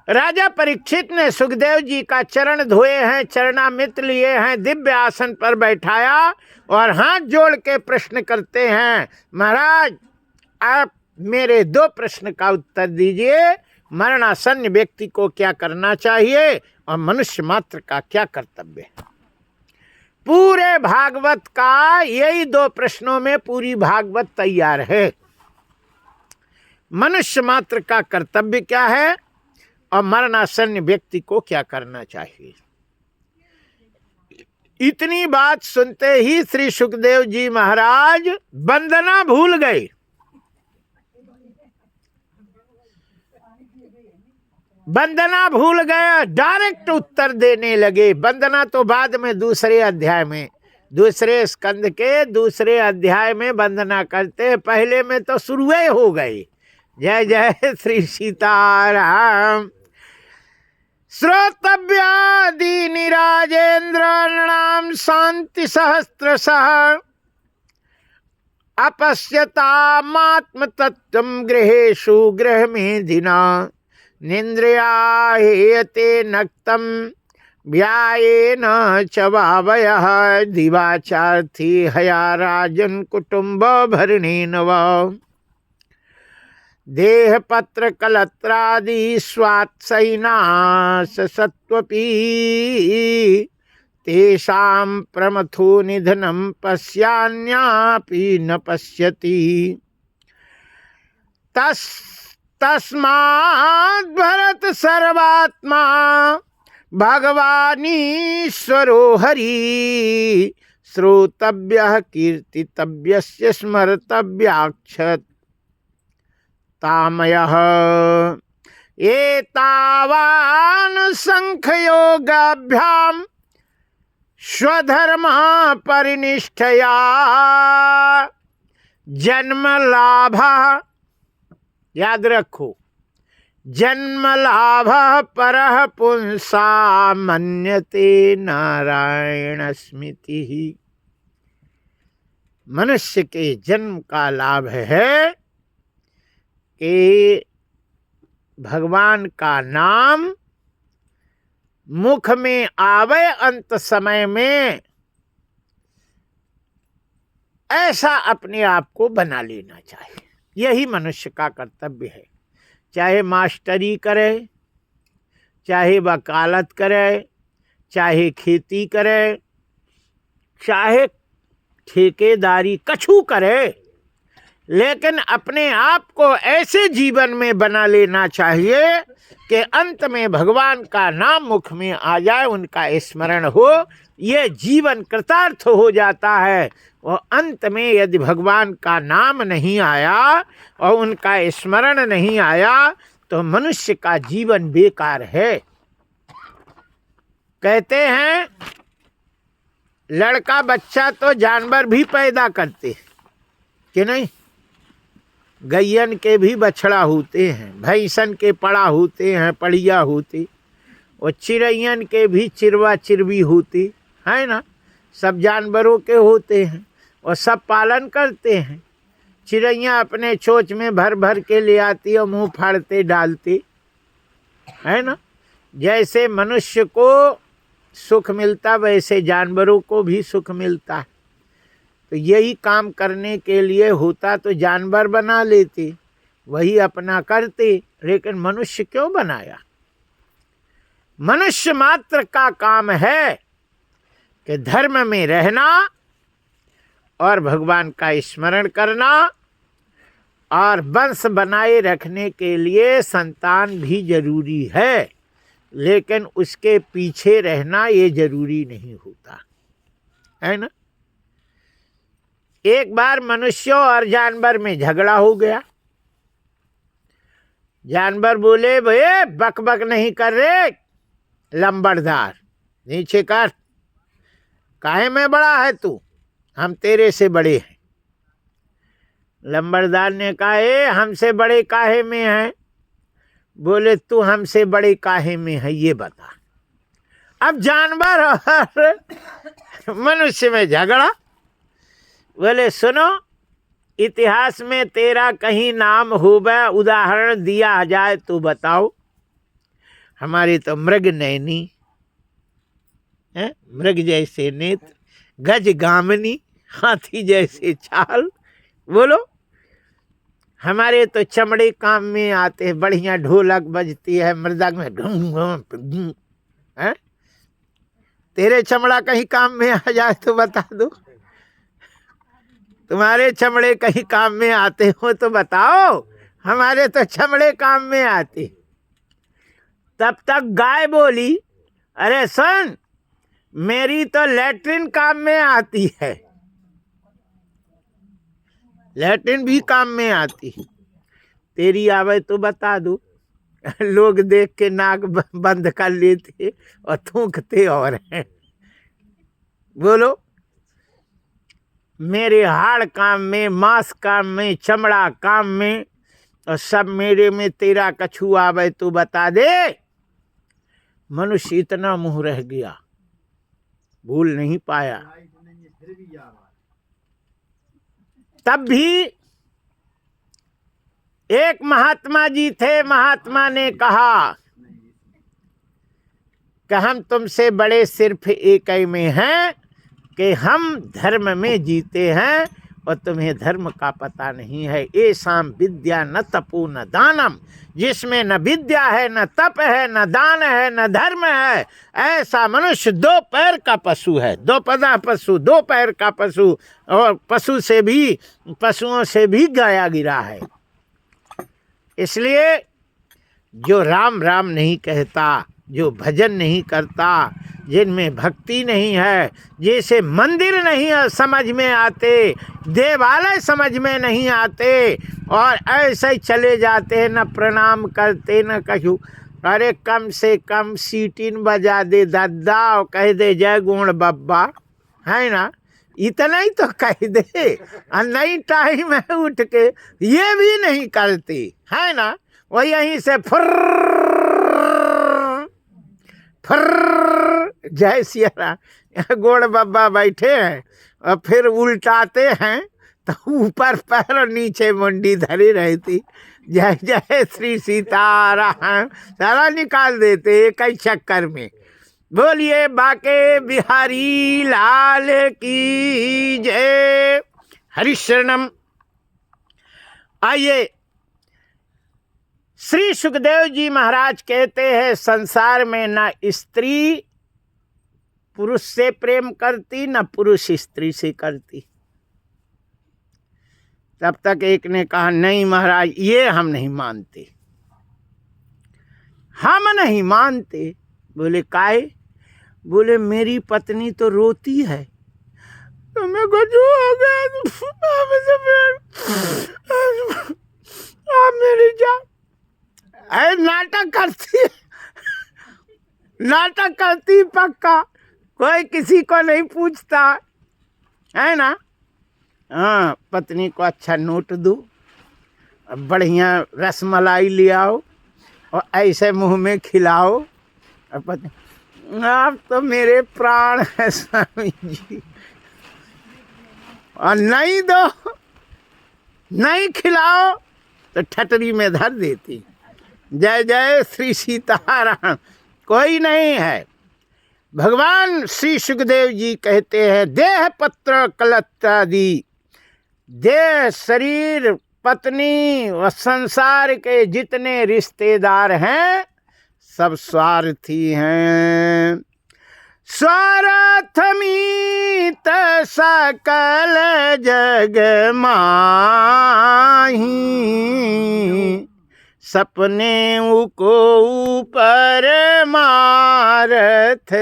राजा परीक्षित ने सुखदेव जी का चरण धोए हैं, चरणामृत लिए हैं, दिव्य आसन पर बैठाया और हाथ जोड़ के प्रश्न करते हैं, महाराज आप मेरे 2 प्रश्न का उत्तर दीजिए। मरणासन्न व्यक्ति को क्या करना चाहिए और मनुष्य मात्र का क्या कर्तव्य है। पूरे भागवत का यही 2 प्रश्नों में पूरी भागवत तैयार है। मनुष्य मात्र का कर्तव्य क्या है और मरणासन्न व्यक्ति को क्या करना चाहिए। इतनी बात सुनते ही श्री सुखदेव जी महाराज वंदना भूल गए। वंदना भूल गए, डायरेक्ट उत्तर देने लगे। वंदना तो बाद में दूसरे अध्याय में, दूसरे स्कंद के दूसरे अध्याय में वंदना करते, पहले में तो शुरू हो गए। जय जय श्री सीताराम। श्रोतव्यादि निराजेन्द्र नृणाम शांति सहस्त्रशः अपश्यतामात्म तत्त्वं गृहेषु गृहमेधिना निन्द्रिया हेयते नक्तं व्यायेन च वावयः दिवाचार्थी हया राजन् कुटुम्ब भरणेन वा देह पत्र कलत्रादि स्वात्सैनाश सत्वपि तेषां प्रमथो निधनं पश्यान्यापि न पश्यति तस्माद् भरत सर्वात्मा भगवानीश्वरो हरि श्रोतव्यः कीर्तितव्यस्य स्मर्तव्याक्षत तामयः एतावान् संख्ययोगाभ्याम स्वधर्म परिनिष्ठया जन्म लाभ, याद रखो, जन्म लाभ परः पुंसा मन्यते नारायण स्मृति। मनुष्य के जन्म का लाभ है कि भगवान का नाम मुख में आवे अंत समय में, ऐसा अपने आप को बना लेना चाहिए। यही मनुष्य का कर्तव्य है। चाहे मास्टरी करे, चाहे वकालत करे, चाहे खेती करे, चाहे ठेकेदारी कछु करे, लेकिन अपने आप को ऐसे जीवन में बना लेना चाहिए कि अंत में भगवान का नाम मुख में आ जाए, उनका स्मरण हो, ये जीवन कृतार्थ हो जाता है। और अंत में यदि भगवान का नाम नहीं आया और उनका स्मरण नहीं आया तो मनुष्य का जीवन बेकार है। कहते हैं लड़का बच्चा तो जानवर भी पैदा करते हैं कि नहीं। गैयन के भी बछड़ा होते हैं, भैंसन के पड़ा होते हैं, पड़िया होती, और चिड़ैयन के भी चिरवा चिरवी होती है ना। सब जानवरों के होते हैं और सब पालन करते हैं। चिड़ैया अपने चोंच में भर भर के ले आती और मुंह फाड़ते डालती है ना। जैसे मनुष्य को सुख मिलता वैसे जानवरों को भी सुख मिलता है। तो यही काम करने के लिए होता तो जानवर बना लेते, वही अपना करते, लेकिन मनुष्य क्यों बनाया। मनुष्य मात्र का काम है कि धर्म में रहना और भगवान का स्मरण करना, और वंश बनाए रखने के लिए संतान भी जरूरी है, लेकिन उसके पीछे रहना ये जरूरी नहीं होता है ना। एक बार मनुष्यों और जानवर में झगड़ा हो गया। जानवर बोले भैया बक बक नहीं कर रहे, लंबड़दार नीचे कर, काहे में बड़ा है तू, हम तेरे से बड़े हैं। लंबड़दार ने कहा हमसे बड़े काहे में हैं। बोले तू हमसे बड़े काहे में है ये बता। अब जानवर और मनुष्य में झगड़ा। बोले सुनो, इतिहास में तेरा कहीं नाम होगा, उदाहरण दिया जाए तो बताओ। हमारे तो मृग नैनी है, मृग जैसे नेत्र, गज गामनी, हाथी जैसे चाल। बोलो, हमारे तो चमड़े काम में आते हैं, बढ़िया ढोलक बजती है, मृदंग में घूम है। तेरे चमड़ा कहीं काम में आ जाए तो बता दो, तुम्हारे चमड़े कहीं काम में आते हो तो बताओ। हमारे तो चमड़े काम में आते। तब तक गाय बोली, अरे सुन, मेरी तो लैट्रिन काम में आती है, लैट्रिन भी काम में आती है, तेरी आवे तो बता दो। लोग देख के नाक बंद कर लेते और थूकते और हैं। बोलो, मेरे हाड़ काम में, मांस काम में, चमड़ा काम में, और सब मेरे में, तेरा कछु आवे तो बता दे। मनुष्य इतना मुंह रह गया, भूल नहीं पाया। तब भी एक महात्मा जी थे, महात्मा ने कहा कि हम तुमसे बड़े सिर्फ एक ही में हैं कि हम धर्म में जीते हैं और तुम्हें धर्म का पता नहीं है। ऐसाम विद्या न तपो न दानम, जिसमें न विद्या है, न तप है, न दान है, न धर्म है, ऐसा मनुष्य दो पैर का पशु है। दो पदा पशु, दो पैर का पशु, और पशु से भी, पशुओं से भी गया गिरा है। इसलिए जो राम राम नहीं कहता, जो भजन नहीं करता, जिनमें भक्ति नहीं है, जैसे मंदिर नहीं समझ में आते, देवालय समझ में नहीं आते, और ऐसे ही चले जाते हैं, न प्रणाम करते न कछु। अरे कम से कम सीटिन बजा दे दादा और कह दे जय गुण बब्बा, है ना, इतना ही तो कह दे। और नहीं टाइम है उठ के, ये भी नहीं करते, है ना। वो यहीं से फुर्र जय सिया राम, यहाँ गोड़ बब्बा बैठे हैं और फिर उल्टाते हैं तो ऊपर पैर और नीचे मुंडी धरी रहती, जय जय श्री सीताराम सारा निकाल देते एक ही चक्कर में। बोलिए बाके बिहारी लाल की जय। हरिशरणम। आइए, श्री सुखदेव जी महाराज कहते हैं, संसार में ना स्त्री पुरुष से प्रेम करती, ना पुरुष स्त्री से करती। तब तक एक ने कहा, नहीं महाराज, ये हम नहीं मानते, हम नहीं मानते। बोले काहे? बोले मेरी पत्नी तो रोती है, तो मैं कुछ हो गया, आप मेरी जान। अरे नाटक करती, नाटक करती पक्का, कोई किसी को नहीं पूछता, है ना। हाँ, पत्नी को अच्छा नोट दो, बढ़िया रसमलाई ले आओ और ऐसे मुंह में खिलाओ, और पत्नी, आप तो मेरे प्राण है स्वामी जी, और नहीं दो, नहीं खिलाओ तो ठटरी में धर देती। जय जय श्री सीताराम। कोई नहीं है। भगवान श्री सुखदेव जी कहते हैं, देह पत्र कलत्रादि, देह शरीर पत्नी व संसार के जितने रिश्तेदार हैं सब स्वार्थी हैं। स्वार्थ मीत सकल जग माही, सपने को ऊपर मारथ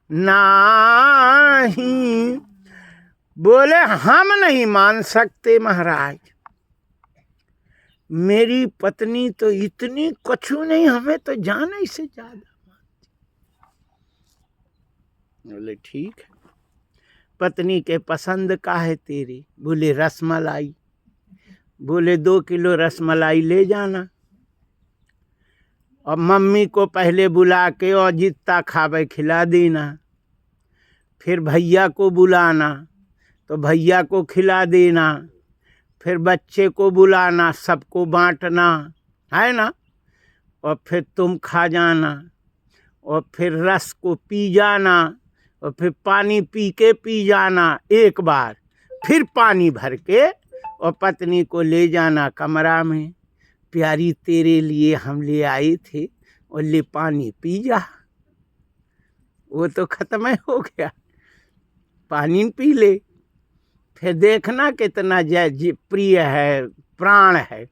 नाही। बोले हम नहीं मान सकते महाराज, मेरी पत्नी तो इतनी कछु नहीं, हमें तो जान ही से ज्यादा मानती। बोले ठीक है, पत्नी के पसंद का है तेरी? बोले रसमलाई। बोले 2 किलो रसमलाई ले जाना, और मम्मी को पहले बुला के और जितना खावे खिला देना, फिर भैया को बुलाना तो भैया को खिला देना, फिर बच्चे को बुलाना, सबको बांटना, है ना। और फिर तुम खा जाना, और फिर रस को पी जाना, और फिर पानी पी जाना एक बार, फिर पानी भर के और पत्नी को ले जाना कमरा में, प्यारी तेरे लिए हम ले आए थे और ले पानी पी जा। वो तो खत्म ही हो गया, पानी पी ले। फिर देखना कितना प्रिय है, प्राण है।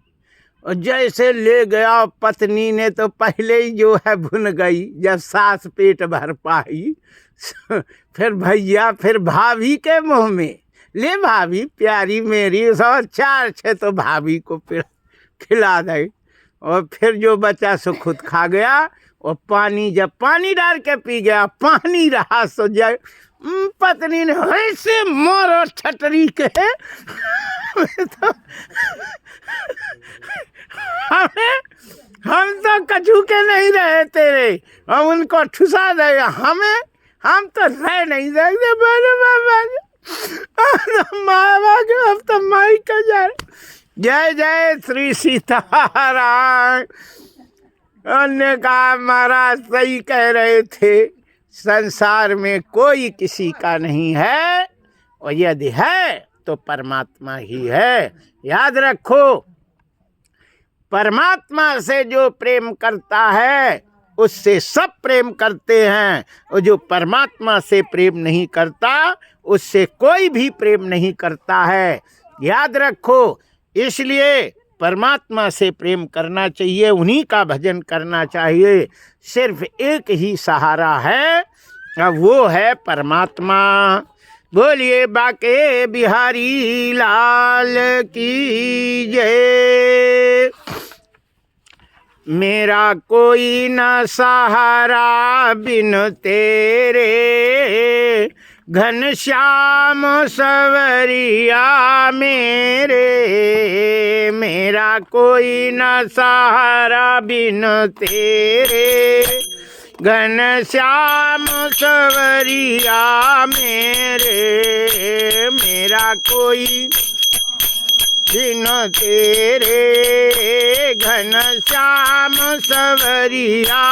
और जैसे ले गया, पत्नी ने तो पहले ही जो है भुन गई, जब सास पेट भर पाई। फिर भैया, फिर भाभी के मुंह में, ले भाभी प्यारी मेरी, और 4-6 तो भाभी को खिला दे। और फिर जो बचा सो खुद खा गया। और पानी जब पानी डाल के पी गया, पानी रहा सो जाए, पत्नी ने ऐसे मारो छटरी के तो हम तो कछू के नहीं रहे तेरे, हम उनको ठुसा दे, हम तो रह नहीं सकते। अब तो माई का जाए। जय जय श्री सीताराम। अन्य कहा महाराज सही कह रहे थे, संसार में कोई किसी का नहीं है, और यदि है तो परमात्मा ही है। याद रखो, परमात्मा से जो प्रेम करता है उससे सब प्रेम करते हैं, और जो परमात्मा से प्रेम नहीं करता उससे कोई भी प्रेम नहीं करता है। याद रखो, इसलिए परमात्मा से प्रेम करना चाहिए, उन्हीं का भजन करना चाहिए। सिर्फ एक ही सहारा है, वो है परमात्मा। बोलिए बाके बिहारी लाल की जय। मेरा कोई न सहारा बिन तेरे, घनश्याम सवरिया मेरे। मेरा कोई न सहारा बिन तेरे, घनश्याम सवरिया मेरे। मेरा कोई बिन तेरे, घनश्याम सवरिया।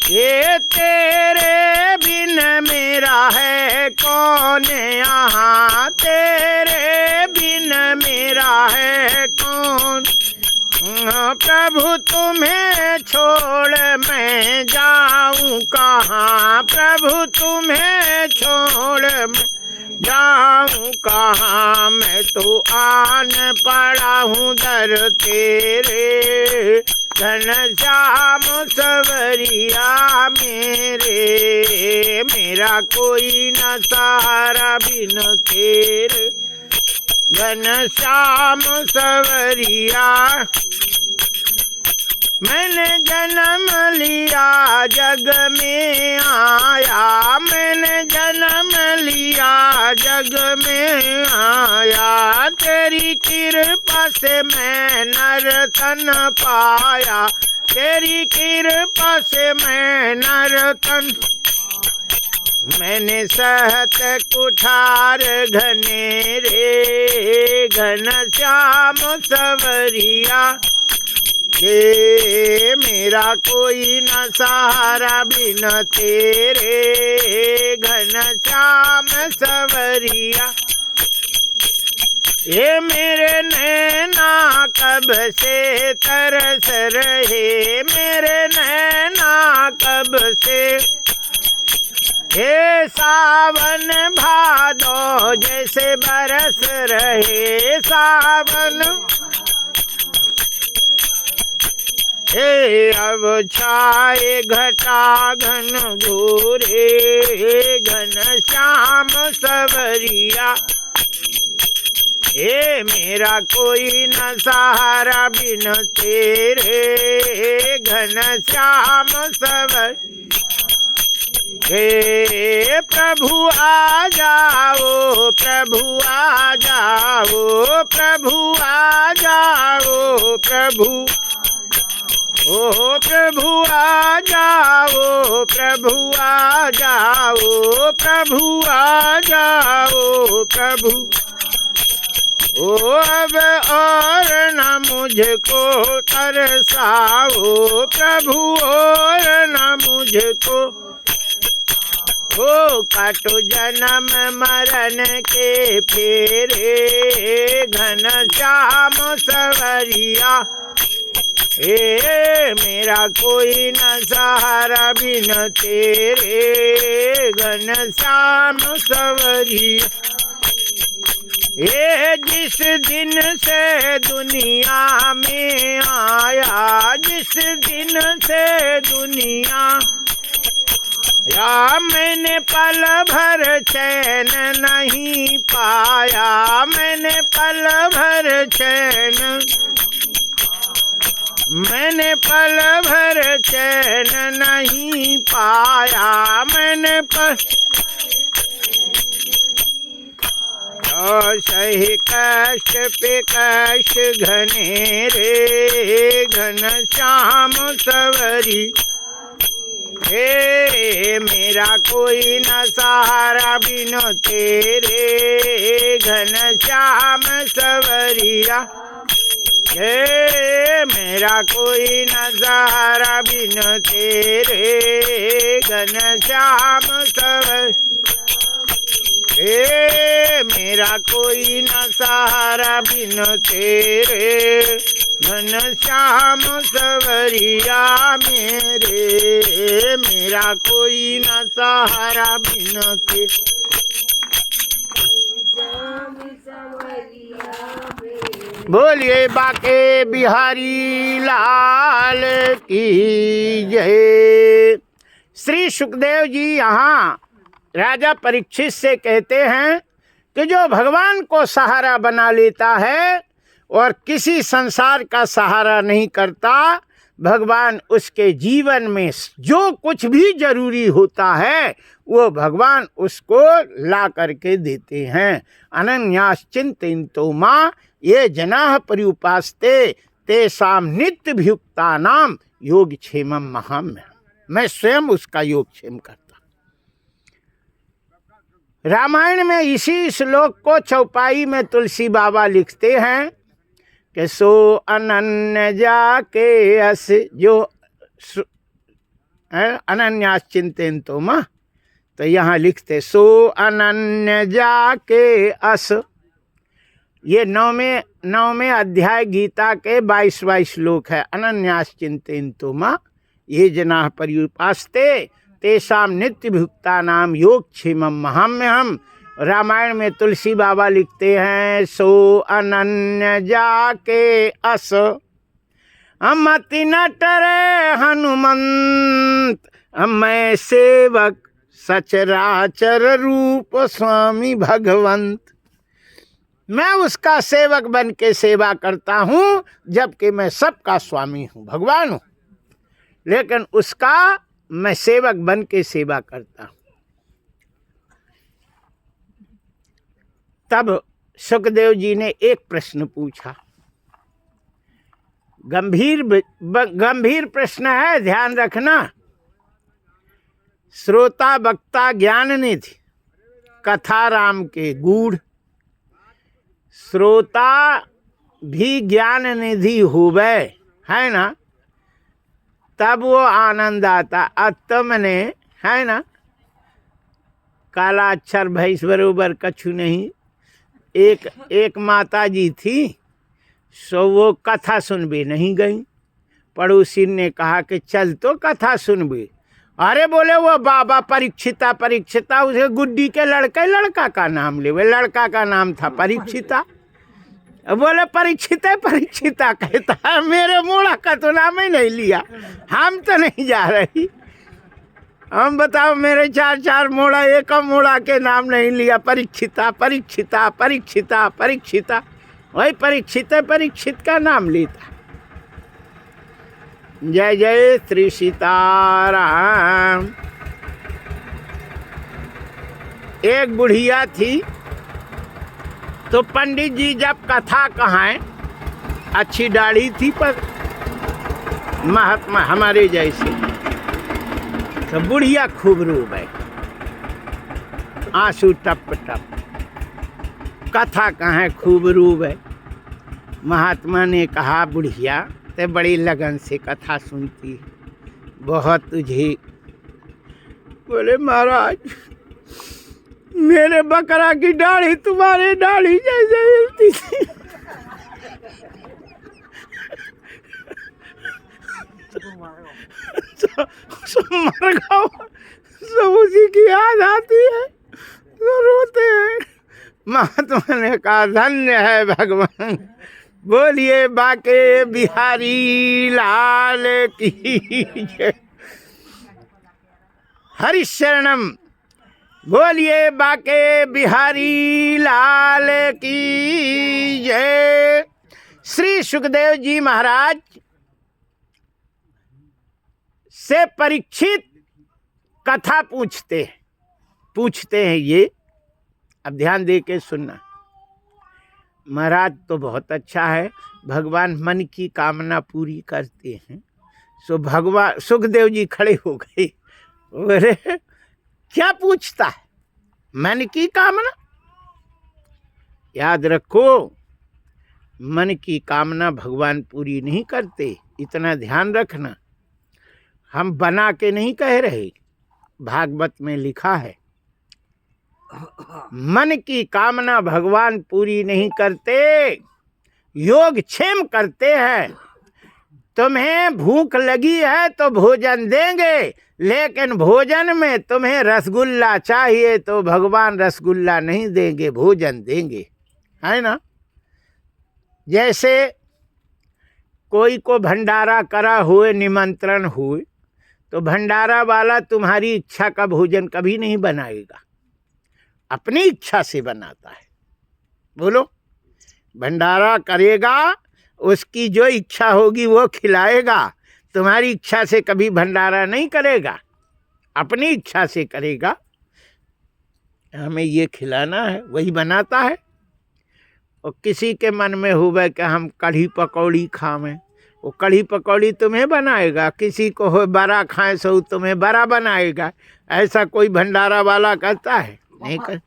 ये तेरे बिन मेरा है कौन यहाँ, तेरे बिन मेरा है कौन। प्रभु तुम्हें छोड़ मैं जाऊँ कहाँ, प्रभु तुम्हें छोड़ मैं जाऊँ कहाँ। मैं तो आन पड़ा हूँ दर तेरे, घनश्याम सवरिया मेरे। मेरा कोई न सहारा बिन तेरे, घनश्याम सवरिया। मैंने जन्म लिया जग में आया, मैंने जन्म लिया जग में आया। तेरी कृपा से मैं नर तन पाया, तेरी कृपा से मैं नर तन। मैंने सहत कुठार घनेरे, घनश्याम सवरिया। ये मेरा कोई न सहारा बिन तेरे, घनश्याम सवरिया। ये मेरे नैना कब से तरस रहे, मेरे नैना कब से। हे सावन भादो जैसे बरस रहे, सावन हे अब छाए घटा घन घोरे, घनश्याम सवरिया। हे मेरा कोई न सहारा बिन तेरे, घनश्याम सवरिया। हे प्रभु आ जाओ, प्रभु आ जाओ, प्रभु आ जाओ, प्रभु। ओ प्रभु आ जाओ, प्रभु आ जाओ, प्रभु आ जाओ, प्रभु। ओ अब और न मुझको तरसाओ प्रभु, और न मुझको। ओ काटो जन्म मरण के फेरे, घन श्याम सवरिया। मेरा कोई न सहारा बिन तेरे, घन श्याम सवरिया। जिस दिन से दुनिया में आया, जिस दिन से दुनिया या, मैंने पल भर चैन नहीं पाया, मैंने पल भर चैन, मैंने पल भर चैन नहीं पाया, मैंने पल। सही कष्ट पे कष्ट घने रे, घन श्याम सवरी। मेरा कोई न सहारा बिन तेरे, घन श्याम सवरिया। मेरा कोई न सहारा बिन तेरे, घन श्याम सवरिया। मेरा कोई न सहारा बिन तेरे, घन श्याम सवरिया मेरे। मेरा कोई न सहारा बिन तेरे। बोलिए बाके बिहारी लाल की जय। श्री सुखदेव जी यहाँ राजा परीक्षित से कहते हैं कि जो भगवान को सहारा बना लेता है और किसी संसार का सहारा नहीं करता, भगवान उसके जीवन में जो कुछ भी जरूरी होता है वो भगवान उसको ला करके देते हैं। अनन्याश्चिन्तयन्तो मां ये जनाः पर्युपासते तेषां नित्यभियुक्तानां योगक्षेमं महाम्यहम्। मैं स्वयं उसका योगक्षेम करता। रामायण में इसी श्लोक को चौपाई में तुलसी बाबा लिखते हैं कि सो अनन्य जाके अस, जो अनन्याश्चिन्तयन्तो मां, तो यहाँ लिखते सो अनन्य जाके अस। ये नौवें अध्याय गीता के 22वां श्लोक है। अनन्याश्चिन्तयन्तो मां ये जनाः पर्युपासते तेषां नित्यभियुक्तानां योगक्षेमं महाम्यहम्। रामायण में तुलसी बाबा लिखते हैं सो अनन्य जाके अस, अमति न टरे हनुमंत, मैं सेवक सचराचर रूप स्वामी भगवंत। मैं उसका सेवक बन के सेवा करता हूँ, जबकि मैं सबका स्वामी हूँ, भगवान हूँ, लेकिन उसका मैं सेवक बन के सेवा करता हूँ। तब सुखदेव जी ने एक प्रश्न पूछा, गंभीर प्रश्न है, ध्यान रखना। श्रोता वक्ता ज्ञान निधि, कथा राम के गूढ़। श्रोता भी ज्ञान निधि होवे, है ना, तब वो आनंद आता। अब ने, है ना, काला अक्षर भैंस बरोबर कछु नहीं। एक माता जी थी, सो वो कथा सुनबे नहीं गई। पड़ोसी ने कहा कि चल तो कथा सुनबे। अरे बोले वो बाबा परीक्षिता, उसे गुड्डी के लड़का का नाम ले, लड़का का नाम था परीक्षिता। बोले परीक्षिता कहता है, मेरे मोड़ा का तो नाम ही नहीं लिया, हम तो नहीं जा रही। हम बताओ, मेरे चार मोड़ा, एक मोड़ा के नाम नहीं लिया। परीक्षिता वही परीक्षित का नाम लेता। जय जय श्री सीताराम। एक बुढ़िया थी, तो पंडित जी जब कथा कहाएं, अच्छी दाढ़ी थी पर महात्मा हमारे जैसे, तो बुढ़िया खूब रोवे, आंसू टप टप। कथा कहाँ खूब रूब है। महात्मा ने कहा बुढ़िया ते बड़ी लगन से कथा सुनती है, बहुत तुझे। बोले महाराज मेरे बकरा की दाढ़ी तुम्हारे दाढ़ी जैसे हिलती थी। मर गया सब उसी की याद आती है तो रोते हैं। महात्मा ने कहा धन्य है भगवान, बोलिए बाके बिहारी लाल की जय। हरिशरणम, बोलिए बाके बिहारी लाल की जय। श्री सुखदेव जी महाराज से परीक्षित कथा पूछते हैं ये। अब ध्यान दे के सुनना। महाराज तो बहुत अच्छा है, भगवान मन की कामना पूरी करते हैं। सो भगवान सुखदेव जी खड़े हो गए, बोले क्या पूछता है? मन की कामना। याद रखो मन की कामना भगवान पूरी नहीं करते, इतना ध्यान रखना। हम बना के नहीं कह रहे, भागवत में लिखा है मन की कामना भगवान पूरी नहीं करते, योगक्षेम करते हैं। तुम्हें भूख लगी है तो भोजन देंगे, लेकिन भोजन में तुम्हें रसगुल्ला चाहिए तो भगवान रसगुल्ला नहीं देंगे, भोजन देंगे, है ना। जैसे कोई को भंडारा करा हुए, निमंत्रण हुए, तो भंडारा वाला तुम्हारी इच्छा का भोजन कभी नहीं बनाएगा, अपनी इच्छा से बनाता है। बोलो, भंडारा करेगा, उसकी जो इच्छा होगी वो खिलाएगा, तुम्हारी इच्छा से कभी भंडारा नहीं करेगा, अपनी इच्छा से करेगा। हमें ये खिलाना है, वही बनाता है। और किसी के मन में हुआ कि हम कढ़ी पकौड़ी खावें, वो कढ़ी पकौड़ी तुम्हें बनाएगा। किसी को हो बड़ा खाएं सो तुम्हें बड़ा बनाएगा। ऐसा कोई भंडारा वाला करता है? नहीं कर।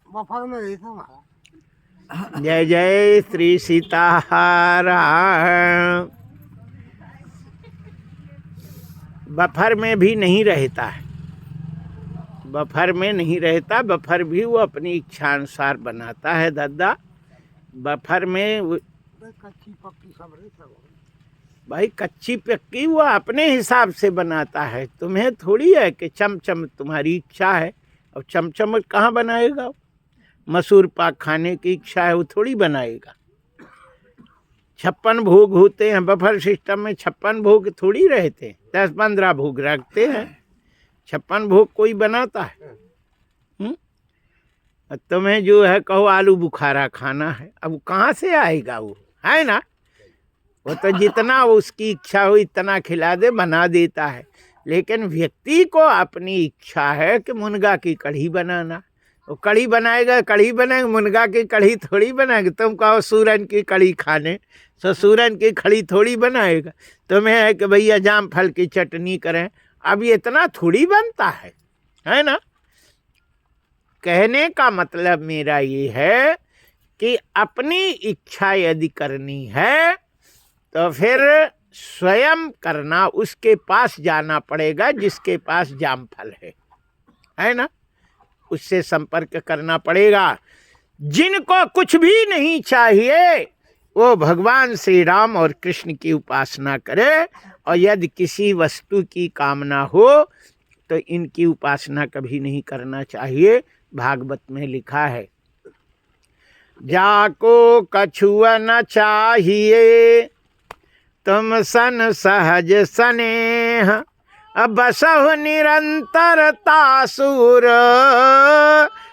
जय जय श्री सीताराम। बफर में भी नहीं रहता है, बफर में नहीं रहता। बफर भी वो अपनी इच्छा अनुसार बनाता है दादा। बफर में भाई कच्ची पक्की वो अपने हिसाब से बनाता है। तुम्हें थोड़ी है कि चमचम तुम्हारी इच्छा है, अब चमचम कहाँ बनाएगा? मसूर पाक खाने की इच्छा है, वो थोड़ी बनाएगा। 56 भोग होते हैं बफर सिस्टम में, 56 भोग थोड़ी रहते हैं, 10-15 भोग रखते हैं। 56 भोग कोई बनाता है? तुम्हें जो है कहो आलू बुखारा खाना है, अब वो कहाँ से आएगा? वो है ना, वो तो जितना उसकी इच्छा हो इतना खिला दे, बना देता है। लेकिन व्यक्ति को अपनी इच्छा है कि मुनगा की कढ़ी बनाना, वो कढ़ी बनाएगा, कढ़ी बनाएगा। मुनगा की कढ़ी थोड़ी बनाएगा। तुम कहो सूरन की कढ़ी खाने, तो सूरन की कढ़ी थोड़ी बनाएगा। तुम्हें है कि भैया जाम फल की चटनी करें, अब ये इतना थोड़ी बनता है ना। कहने का मतलब मेरा ये है कि अपनी इच्छा यदि करनी है तो फिर स्वयं करना, उसके पास जाना पड़ेगा जिसके पास जामफल है ना, उससे संपर्क करना पड़ेगा। जिनको कुछ भी नहीं चाहिए वो भगवान श्री राम और कृष्ण की उपासना करे, और यदि किसी वस्तु की कामना हो तो इनकी उपासना कभी नहीं करना चाहिए। भागवत में लिखा है, जाको कछुआ न चाहिए तुम सन सहज स्नेह, बसहु निरंतर तासुर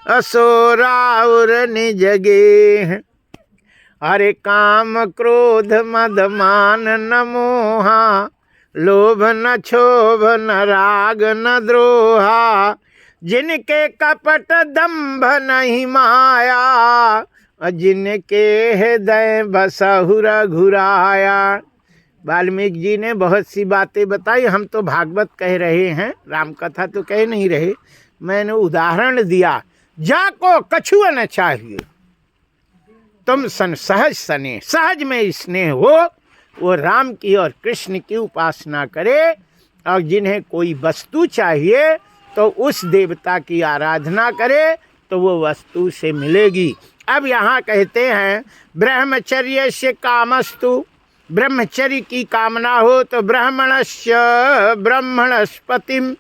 असोराउर निज गेह। हरे काम क्रोध मद मान न मोहा, लोभ न क्षोभ न राग न द्रोहा, जिनके कपट दंभ नहीं माया, जिनके हृदय बसहु रघुराया। वाल्मीकि जी ने बहुत सी बातें बताई, हम तो भागवत कह रहे हैं, राम कथा तो कह नहीं रहे। मैंने उदाहरण दिया, जाको कछुआ न चाहिए। तुम सन सहज सने, सहज में स्नेह हो, वो राम की और कृष्ण की उपासना करे। और जिन्हें कोई वस्तु चाहिए तो उस देवता की आराधना करे तो वो वस्तु से मिलेगी। अब यहाँ कहते हैं ब्रह्मचर्य से कामस्तु, ब्रह्मचर्य की कामना हो तो ब्राह्मणस्य ब्रह्मणस्पतिम,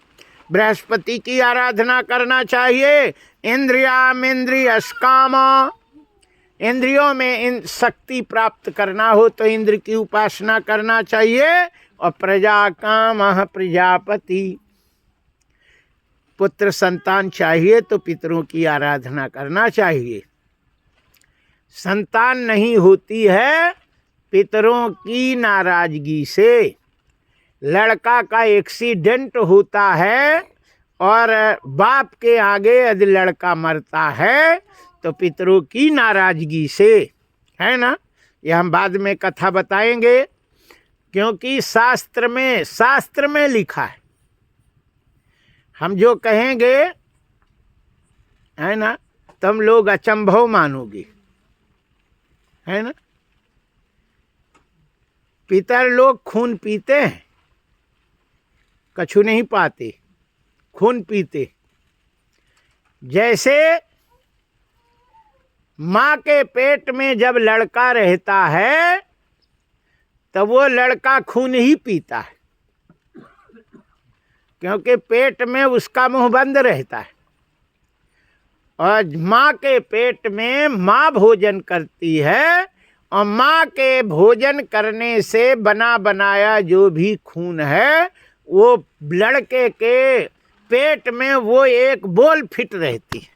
बृहस्पति की आराधना करना चाहिए। इंद्रियामिंद्रियस्काम, इंद्रियों में इन शक्ति प्राप्त करना हो तो इंद्र की उपासना करना चाहिए। और प्रजा काम प्रजापति, पुत्र संतान चाहिए तो पितरों की आराधना करना चाहिए। संतान नहीं होती है पितरों की नाराजगी से। लड़का का एक्सीडेंट होता है और बाप के आगे यदि लड़का मरता है तो पितरों की नाराजगी से, है ना। यह हम बाद में कथा बताएंगे, क्योंकि शास्त्र में लिखा है। हम जो कहेंगे, है ना, तुम लोग अचंभव मानोगे, है ना। पितर लोग खून पीते हैं, कछु नहीं पाते, खून पीते। जैसे माँ के पेट में जब लड़का रहता है तब वो लड़का खून ही पीता है, क्योंकि पेट में उसका मुंह बंद रहता है। और माँ के पेट में माँ भोजन करती है, और माँ के भोजन करने से बना बनाया जो भी खून है वो लड़के के पेट में वो एक बोल फिट रहती है,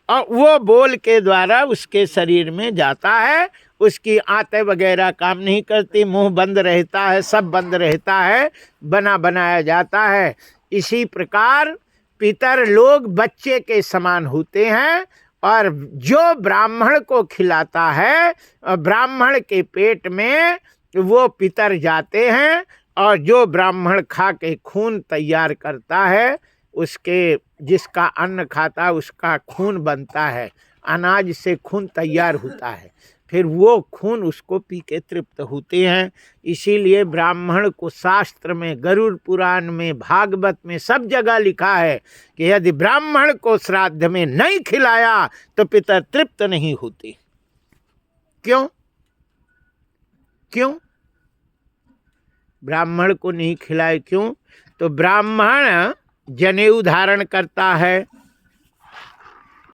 और वो बोल के द्वारा उसके शरीर में जाता है। उसकी आंतें वगैरह काम नहीं करती, मुंह बंद रहता है, सब बंद रहता है, बना बनाया जाता है। इसी प्रकार पितर लोग बच्चे के समान होते हैं, और जो ब्राह्मण को खिलाता है ब्राह्मण के पेट में वो पितर जाते हैं, और जो ब्राह्मण खा के खून तैयार करता है उसके, जिसका अन्न खाता उसका खून बनता है, अनाज से खून तैयार होता है, फिर वो खून उसको पी के तृप्त होते हैं। इसीलिए ब्राह्मण को शास्त्र में, गरुड़ पुराण में, भागवत में, सब जगह लिखा है कि यदि ब्राह्मण को श्राद्ध में नहीं खिलाया तो पितर तृप्त नहीं होते। क्यों? ब्राह्मण को नहीं खिलाए क्यों? तो ब्राह्मण जनेऊ धारण करता है,